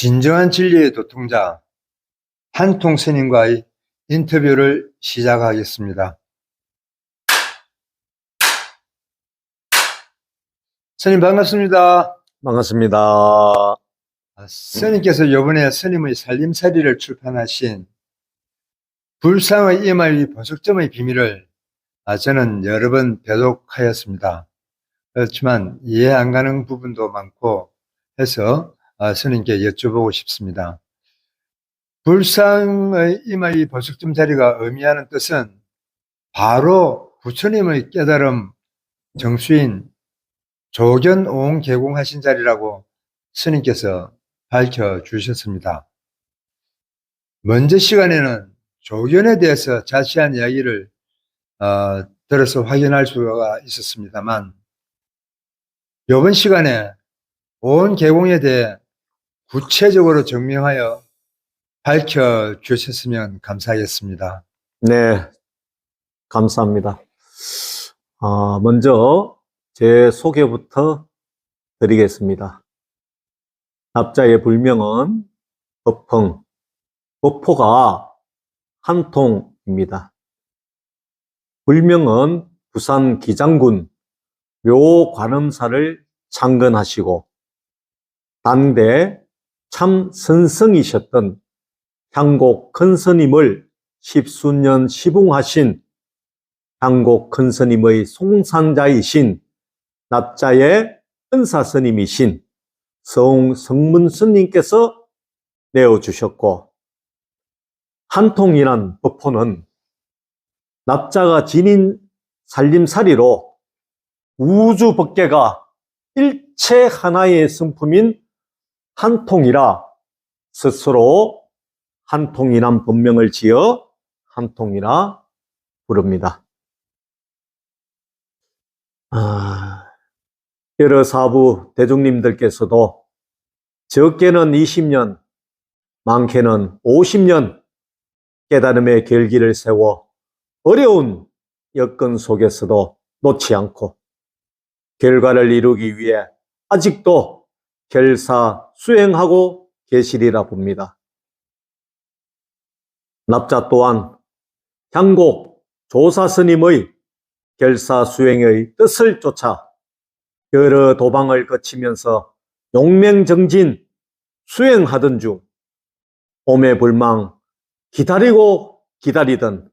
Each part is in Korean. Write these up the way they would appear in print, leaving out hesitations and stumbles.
진정한 진리의 도통자 한통 스님과의 인터뷰를 시작하겠습니다. 스님 반갑습니다. 반갑습니다. 스님께서 이번에 스님의 살림살이를 출판하신 불상의 이마의 보석점의 비밀을 저는 여러 번 배독하였습니다. 그렇지만 이해 안 가는 부분도 많고 해서 스님께 여쭤보고 싶습니다. 불상의 이마의 보석점 자리가 의미하는 뜻은 바로 부처님의 깨달음 정수인 조견오응 개공하신 자리라고 스님께서 밝혀주셨습니다. 먼저 시간에는 조견에 대해서 자세한 이야기를 들어서 확인할 수가 있었습니다만 이번 시간에 오응 개공에 대해 구체적으로 증명하여 밝혀주셨으면 감사하겠습니다. 네, 감사합니다. 먼저 제 소개부터 드리겠습니다. 납자의 불명은 법펑, 법포가 한통입니다. 불명은 부산 기장군 묘관음사를 창건하시고 당대 참 선성이셨던 향곡 큰스님을 십수년 시붕하신 향곡 큰스님의 송산자이신 납자의 은사스님이신 성문스님께서 내어주셨고, 한통이란 법포는 납자가 지닌 살림살이로 우주법계가 일체 하나의 성품인 한통이라 스스로 한통이란 법명을 지어 한통이라 부릅니다. 여러 사부 대중님들께서도 적게는 20년, 많게는 50년 깨달음의 결기를 세워 어려운 여건 속에서도 놓지 않고 결과를 이루기 위해 아직도 결사 수행하고 계시리라 봅니다. 납자 또한 향곡 조사스님의 결사 수행의 뜻을 쫓아 여러 도방을 거치면서 용맹정진 수행하던 중 오매불망 기다리고 기다리던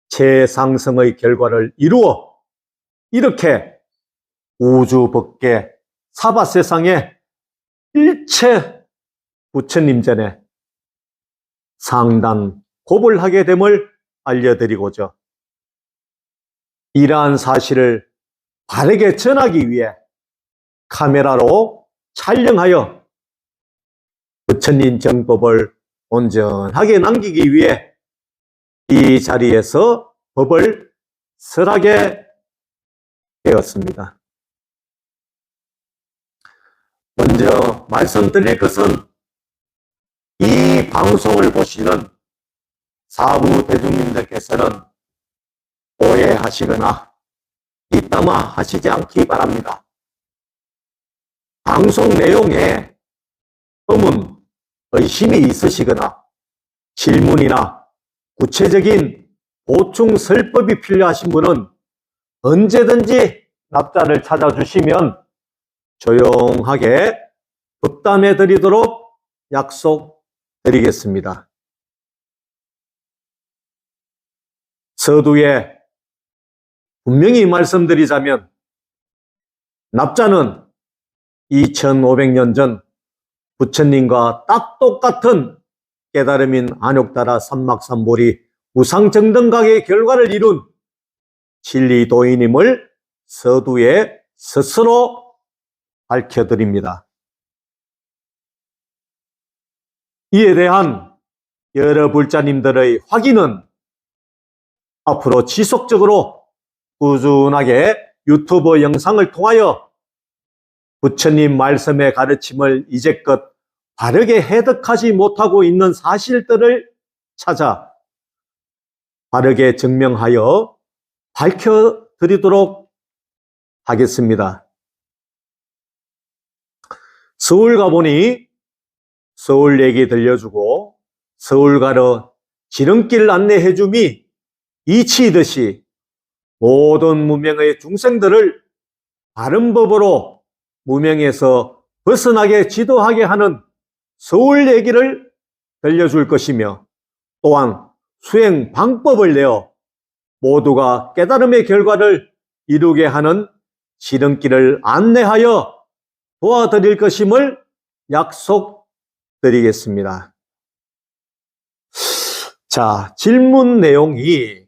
최상승의 결과를 이루어 이렇게 우주법계 사바세상에 일체 부처님 전에 상단 고불 하게 됨을 알려드리고자 이러한 사실을 바르게 전하기 위해 카메라로 촬영하여 부처님 정법을 온전하게 남기기 위해 이 자리에서 법을 설하게 되었습니다. 먼저 말씀드릴 것은 이 방송을 보시는 사부 대중님들께서는 오해하시거나 뒷담화 하시지 않기 바랍니다. 방송 내용에 의문, 의심이 있으시거나 질문이나 구체적인 보충 설법이 필요하신 분은 언제든지 납자를 찾아주시면 조용하게 법담해 드리도록 약속드리겠습니다. 서두에 분명히 말씀드리자면 납자는 2500년 전 부처님과 딱 똑같은 깨달음인 안욕따라 삼막삼보리 우상정등각의 결과를 이룬 진리도인임을 서두에 스스로 밝혀드립니다. 이에 대한 여러 불자님들의 확인은 앞으로 지속적으로 꾸준하게 유튜브 영상을 통하여 부처님 말씀의 가르침을 이제껏 바르게 해석하지 못하고 있는 사실들을 찾아 바르게 증명하여 밝혀드리도록 하겠습니다. 서울 가보니 서울 얘기 들려주고 서울 가러 지름길 안내해줌이 이치이듯이 모든 무명의 중생들을 바른 법으로 무명에서 벗어나게 지도하게 하는 서울 얘기를 들려줄 것이며, 또한 수행 방법을 내어 모두가 깨달음의 결과를 이루게 하는 지름길을 안내하여 도와드릴 것임을 약속드리겠습니다. 자, 질문 내용이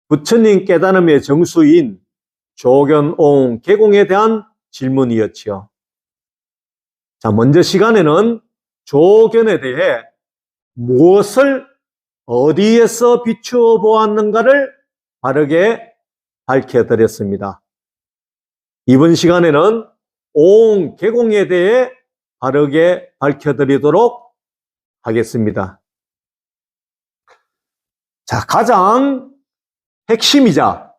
부처님 깨달음의 정수인 조견옹 계공에 대한 질문이었지요. 자, 먼저 시간에는 조견에 대해 무엇을 어디에서 비추어 보았는가를 바르게 밝혀드렸습니다. 이번 시간에는 옹 계공에 대해 바르게 밝혀드리도록 하겠습니다. 자, 가장 핵심이자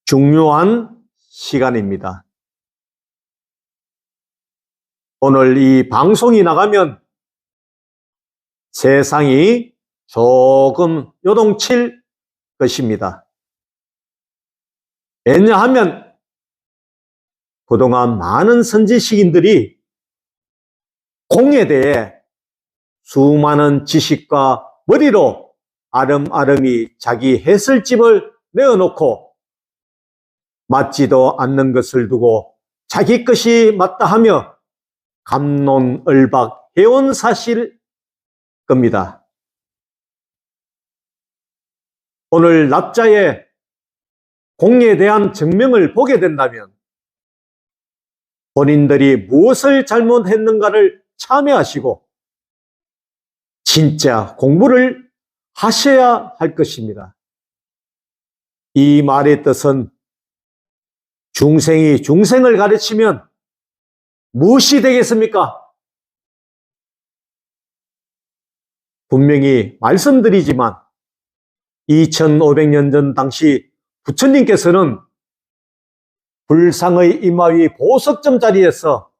중요한 시간입니다. 오늘 이 방송이 나가면 세상이 조금 요동칠 것입니다. 왜냐하면 그동안 많은 선지식인들이 공에 대해 수많은 지식과 머리로 아름아름이 자기 해설집을 내어놓고 맞지도 않는 것을 두고 자기 것이 맞다 하며 갑론을박해온 사실 겁니다. 오늘 납자의 공에 대한 증명을 보게 된다면 본인들이 무엇을 잘못했는가를 참여하시고 진짜 공부를 하셔야 할 것입니다. 이 말의 뜻은 중생이 중생을 가르치면 무엇이 되겠습니까? 분명히 말씀드리지만 2500년 전 당시 부처님께서는 불상의 이마위 보석점 자리에서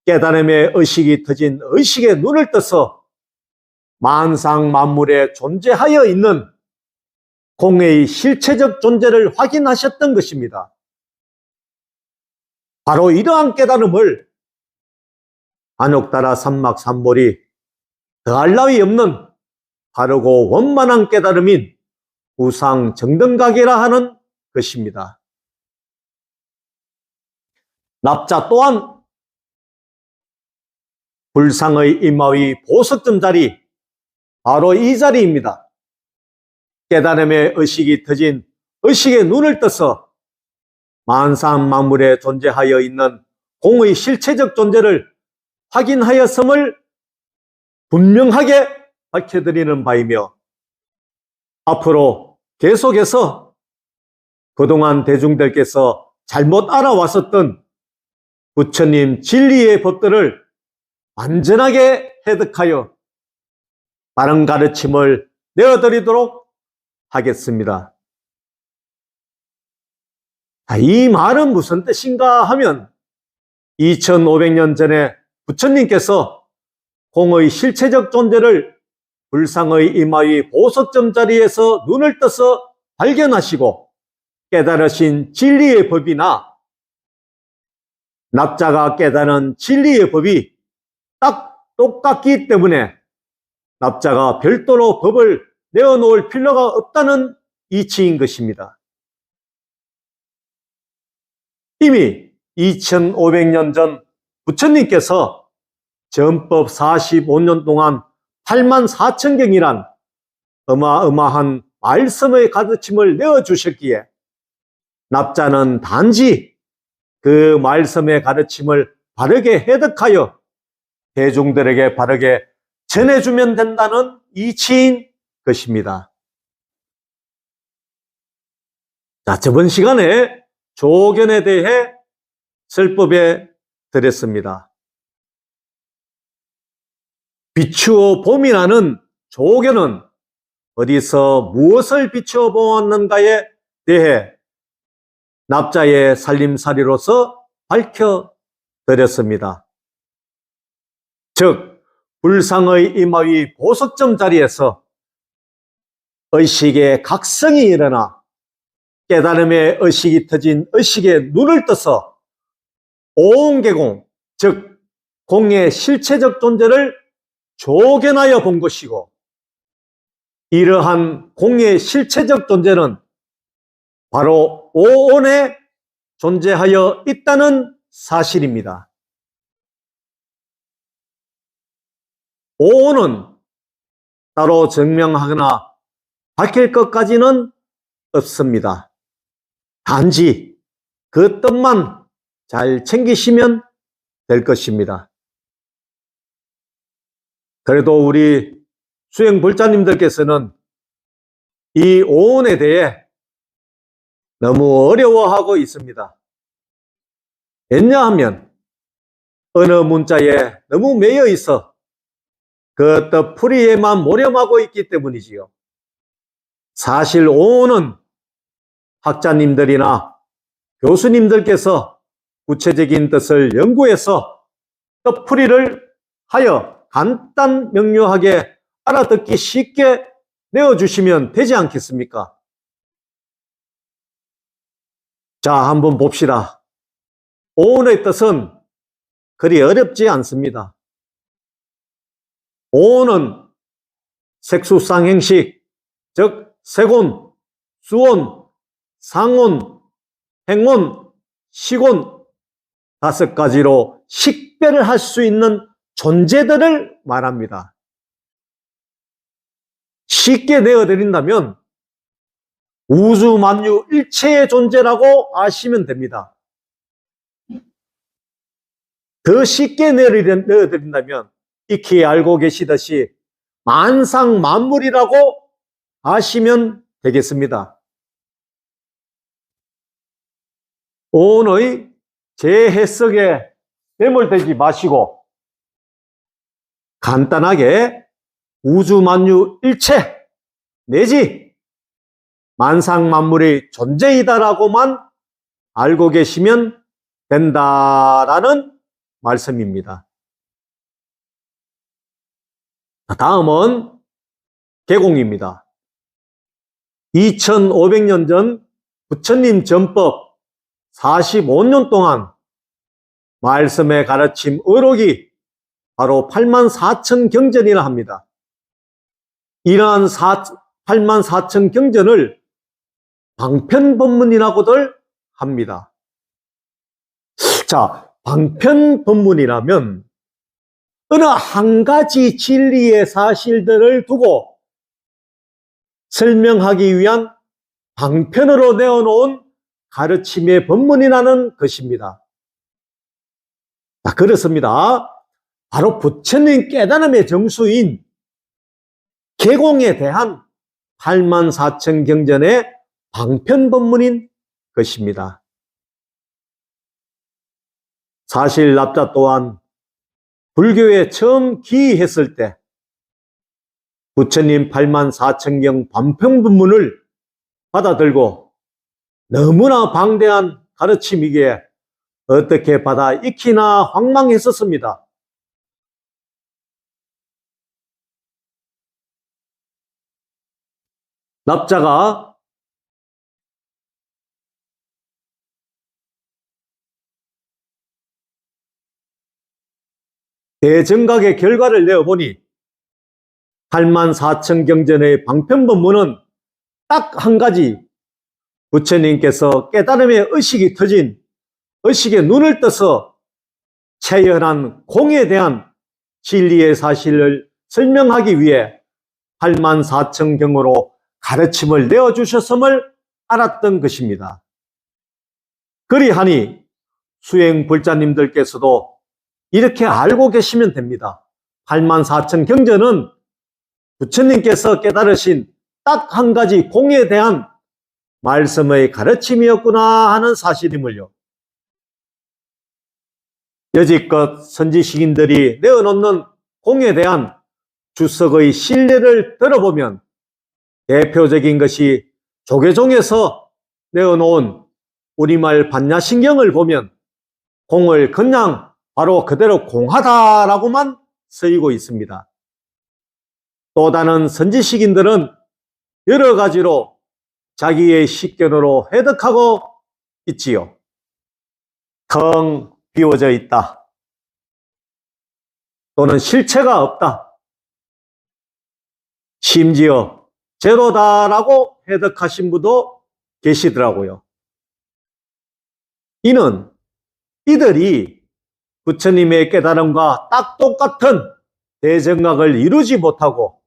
깨달음의 의식이 터진 의식의 눈을 떠서 만상 만물에 존재하여 있는 공의 실체적 존재를 확인하셨던 것입니다. 바로 이러한 깨달음을 안옥다라 삼막삼볼이 더할 나위 없는 바르고 원만한 깨달음인 우상정등각이라 하는 것입니다. 납자 또한 불상의 이마위 보석점 자리, 바로 이 자리입니다. 깨달음의 의식이 터진 의식의 눈을 떠서 만상 만물에 존재하여 있는 공의 실체적 존재를 확인하였음을 분명하게 밝혀드리는 바이며, 앞으로 계속해서 그동안 대중들께서 잘못 알아왔었던 부처님 진리의 법들을 완전하게 해득하여 바른 가르침을 내어드리도록 하겠습니다. 이 말은 무슨 뜻인가 하면 2500년 전에 부처님께서 공의 실체적 존재를 불상의 이마위 보석점 자리에서 눈을 떠서 발견하시고 깨달으신 진리의 법이나 납자가 깨달은 진리의 법이 딱 똑같기 때문에 납자가 별도로 법을 내어놓을 필요가 없다는 이치인 것입니다. 이미 2500년 전 부처님께서 전법 45년 동안 84,000경이란 어마어마한 말씀의 가르침을 내어주셨기에 납자는 단지 그 말씀의 가르침을 바르게 해득하여 대중들에게 바르게 전해주면 된다는 이치인 것입니다. 자, 저번 시간에 조견에 대해 설법에 드렸습니다. 비추어 봄이라는 조견은 어디서 무엇을 비추어 보았는가에 대해 납자의 살림살이로서 밝혀드렸습니다. 즉 불상의 임하위 보석점 자리에서 의식의 각성이 일어나 깨달음의 의식이 터진 의식의 눈을 떠서 오온계공, 즉 공의 실체적 존재를 조견하여 본 것이고, 이러한 공의 실체적 존재는 바로 오온에 존재하여 있다는 사실입니다. 오온은 따로 증명하거나 밝힐 것까지는 없습니다. 단지 그 뜻만 잘 챙기시면 될 것입니다. 그래도 우리 수행불자님들께서는 이 오온에 대해 너무 어려워하고 있습니다. 왜냐하면 어느 문자에 너무 매여 있어 그 뜻풀이에만 모렴하고 있기 때문이지요. 사실 오온은 학자님들이나 교수님들께서 구체적인 뜻을 연구해서 뜻풀이를 하여 간단 명료하게 알아듣기 쉽게 내어주시면 되지 않겠습니까? 자, 한번 봅시다. 오온의 뜻은 그리 어렵지 않습니다. 오온은 색수쌍행식, 즉 색온, 수온, 상온, 행온, 식온 5가지로 식별을 할 수 있는 존재들을 말합니다. 쉽게 내어드린다면 우주 만유 일체의 존재라고 아시면 됩니다. 더 쉽게 내어드린다면 익히 알고 계시듯이 만상 만물이라고 아시면 되겠습니다. 오온의 제 해석에 매몰되지 마시고 간단하게 우주 만유 일체 내지 만상 만물의 존재이다라고만 알고 계시면 된다라는 말씀입니다. 다음은 계공입니다. 2500년 전 부처님 전법 45년 동안 말씀의 가르침 의록이 바로 84,000경전이라 합니다. 이러한 84,000경전을 방편법문이라고들 합니다. 자, 방편법문이라면 어느 한 가지 진리의 사실들을 두고 설명하기 위한 방편으로 내어놓은 가르침의 법문이라는 것입니다. 자, 그렇습니다. 바로 부처님 깨달음의 정수인 계공에 대한 84,000경전의 방편법문인 것입니다. 사실 납자 또한 불교에 처음 기이했을 때 부처님 84,000경 방편법문을 받아들고 너무나 방대한 가르침이기에 어떻게 받아 익히나 황망했었습니다. 납자가 대정각의 결과를 내어보니 84,000경전의 방편법문은 딱 한 가지, 부처님께서 깨달음의 의식이 터진 의식의 눈을 떠서 체현한 공에 대한 진리의 사실을 설명하기 위해 84,000경으로 가르침을 내어주셨음을 알았던 것입니다. 그리하니 수행불자님들께서도 이렇게 알고 계시면 됩니다. 84,000경전은 부처님께서 깨달으신 딱 한 가지 공에 대한 말씀의 가르침이었구나 하는 사실임을요. 여지껏 선지식인들이 내어놓는 공에 대한 주석의 신뢰를 들어보면 대표적인 것이 조계종에서 내어놓은 우리말 반야신경을 보면 공을 그냥 바로 그대로 공하다라고만 쓰이고 있습니다. 또 다른 선지식인들은 여러 가지로 자기의 식견으로 해석하고 있지요. 텅 비워져 있다. 또는 실체가 없다. 심지어 제로다라고 해석하신 분도 계시더라고요. 이는 이들이 부처님의 깨달음과 딱 똑같은 대정각을 이루지 못하고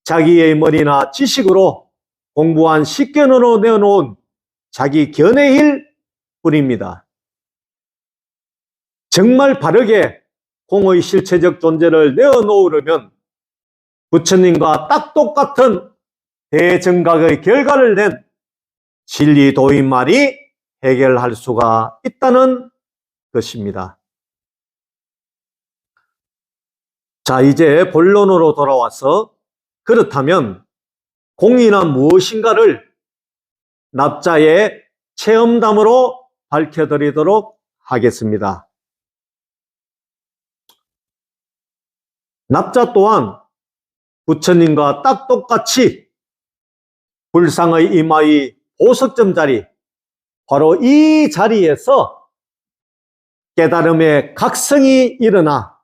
자기의 머리나 지식으로 공부한 식견으로 내어놓은 자기 견해일 뿐입니다. 정말 바르게 공의 실체적 존재를 내어놓으려면 부처님과 딱 똑같은 대정각의 결과를 낸 진리 도인말이 해결할 수가 있다는 것입니다. 자, 이제 본론으로 돌아와서 그렇다면 공이란 무엇인가를 납자의 체험담으로 밝혀드리도록 하겠습니다. 납자 또한 부처님과 딱 똑같이 불상의 이마의 보석점 자리, 바로 이 자리에서 깨달음의 각성이 일어나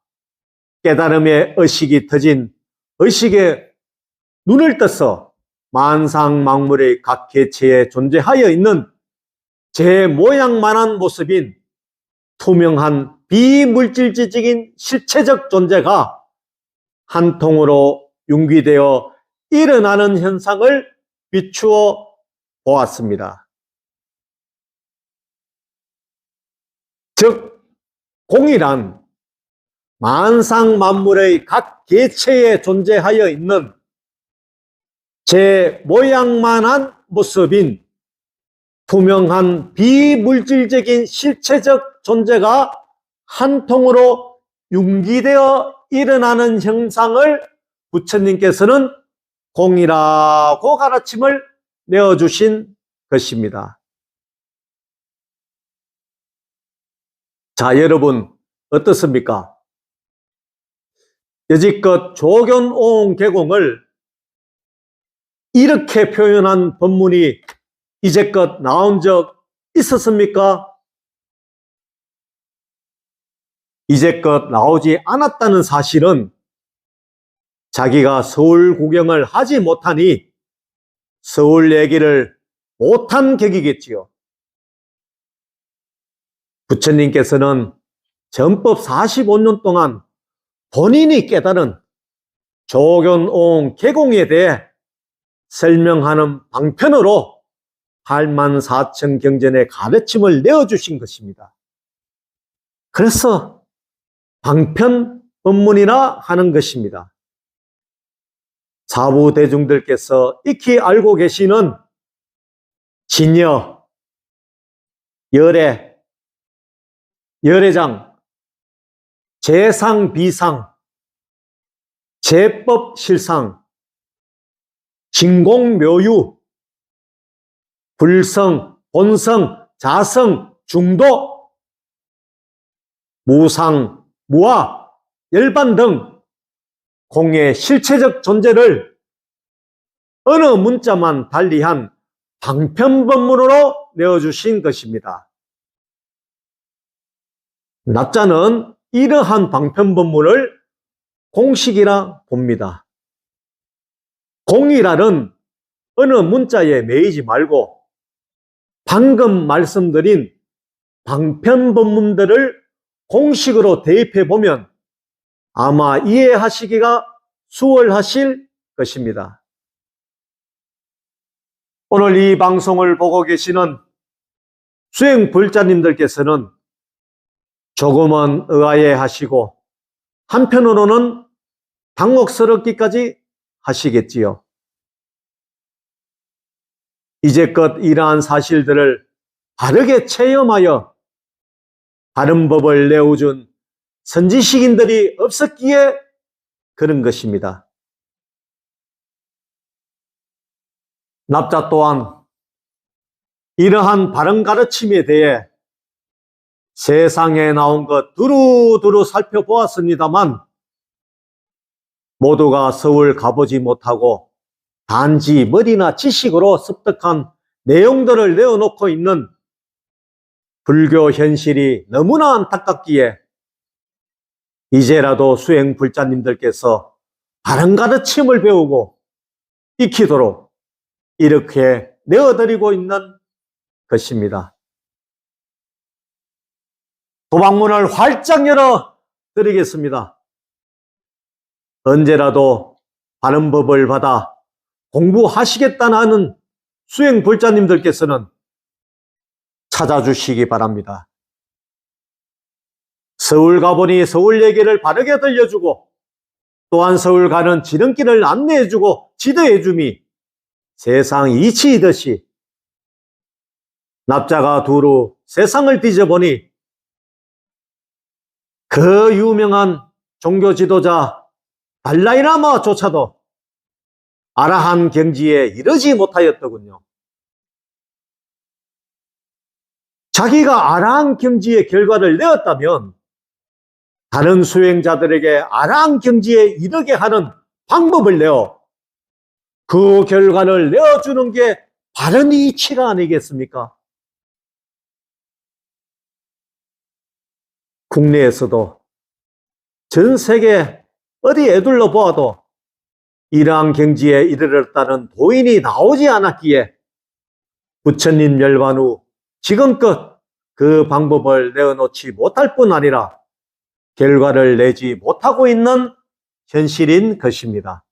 깨달음의 의식이 터진 의식의 눈을 떠서 만상만물의 각 개체에 존재하여 있는 제 모양만한 모습인 투명한 비물질적인 실체적 존재가 한 통으로 융기되어 일어나는 현상을 비추어 보았습니다. 즉, 공이란 만상만물의 각 개체에 존재하여 있는 제 모양만한 모습인 투명한 비물질적인 실체적 존재가 한 통으로 융기되어 일어나는 형상을 부처님께서는 공이라고 가르침을 내어주신 것입니다. 자, 여러분 어떻습니까? 여지껏 조견오옹 개공을 이렇게 표현한 법문이 이제껏 나온 적 있었습니까? 이제껏 나오지 않았다는 사실은 자기가 서울 구경을 하지 못하니 서울 얘기를 못한 격이겠지요. 부처님께서는 전법 45년 동안 본인이 깨달은 조견오옹 개공에 대해 설명하는 방편으로 84,000 경전의 가르침을 내어주신 것입니다. 그래서 방편 법문이라 하는 것입니다. 사부 대중들께서 익히 알고 계시는 진여, 열애, 열애장, 재상, 비상, 제법, 실상, 진공, 묘유, 불성, 본성, 자성, 중도, 무상, 무아, 열반 등 공의 실체적 존재를 어느 문자만 달리한 방편법문으로 내어주신 것입니다. 납자는 이러한 방편법문을 공식이라 봅니다. 공이라는 어느 문자에 매이지 말고 방금 말씀드린 방편법문들을 공식으로 대입해 보면 아마 이해하시기가 수월하실 것입니다. 오늘 이 방송을 보고 계시는 수행불자님들께서는 조금은 의아해하시고 한편으로는 당혹스럽기까지 하시겠지요. 이제껏 이러한 사실들을 바르게 체험하여 바른 법을 내어준 선지식인들이 없었기에 그런 것입니다. 납자 또한 이러한 바른 가르침에 대해 세상에 나온 것 두루두루 살펴보았습니다만 모두가 서울 가보지 못하고 단지 머리나 지식으로 습득한 내용들을 내어놓고 있는 불교 현실이 너무나 안타깝기에 이제라도 수행 불자님들께서 바른 가르침을 배우고 익히도록 이렇게 내어드리고 있는 것입니다. 도방문을 활짝 열어 드리겠습니다. 언제라도 바른 법을 받아 공부하시겠다는 하는 수행 불자님들께서는 찾아주시기 바랍니다. 서울 가보니 서울 얘기를 바르게 들려주고 또한 서울 가는 지름길을 안내해주고 지도해줌이 세상 이치이듯이 납자가 두루 세상을 뒤져보니 그 유명한 종교 지도자 달라이라마조차도 아라한 경지에 이르지 못하였더군요. 자기가 아라한 경지의 결과를 내었다면 다른 수행자들에게 아라한 경지에 이르게 하는 방법을 내어 그 결과를 내어주는 게 바른 이치가 아니겠습니까? 국내에서도 전 세계 어디에 둘러 보아도 이러한 경지에 이르렀다는 도인이 나오지 않았기에 부처님 열반 후 지금껏 그 방법을 내어놓지 못할 뿐 아니라 결과를 내지 못하고 있는 현실인 것입니다.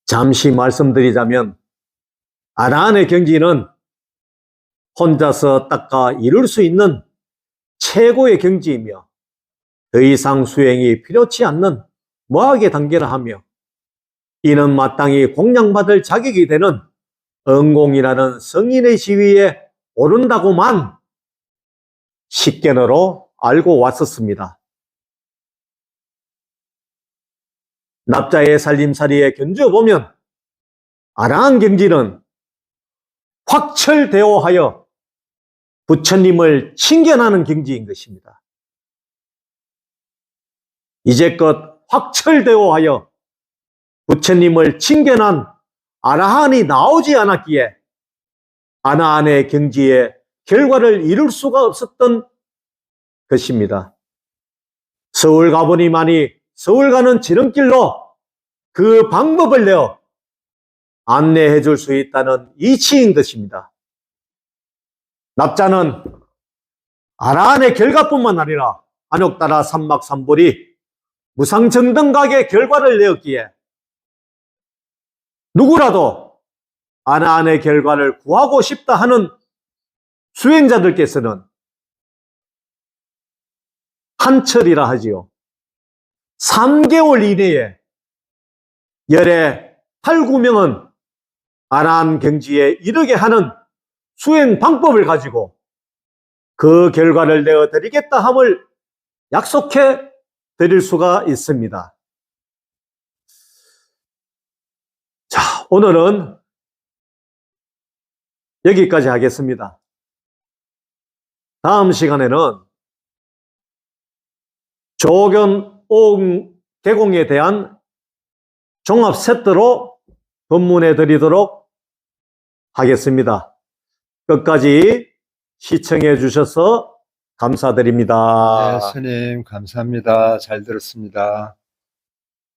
잠시 말씀드리자면 아라한의 경지는 혼자서 닦아 이룰 수 있는 최고의 경지이며 더 이상 수행이 필요치 않는 무학의 단계라 하며 이는 마땅히 공양받을 자격이 되는 응공이라는 성인의 지위에 오른다고만 식견으로 알고 왔었습니다. 납자의 살림살이에 견주어보면 아라한 경지는 확철대오하여 부처님을 칭견하는 경지인 것입니다. 이제껏 확철대오하여 부처님을 칭견한 아라한이 나오지 않았기에 아라한의 경지에 결과를 이룰 수가 없었던 것입니다. 서울 가보니만이 서울 가는 지름길로 그 방법을 내어 안내해 줄 수 있다는 이치인 것입니다. 납자는 아라한의 결과뿐만 아니라 안욕따라 삼막삼불이 무상정등각의 결과를 내었기에 누구라도 아라한의 결과를 구하고 싶다 하는 수행자들께서는 한철이라 하지요. 3개월 이내에 열의 8, 9명은 아라한 경지에 이르게 하는 수행 방법을 가지고 그 결과를 내어드리겠다 함을 약속해 드릴 수가 있습니다. 자, 오늘은 여기까지 하겠습니다. 다음 시간에는 조견 오응 개공에 대한 종합 세트로 법문해 드리도록 하겠습니다. 끝까지 시청해 주셔서 감사드립니다. 네, 스님 감사합니다. 잘 들었습니다.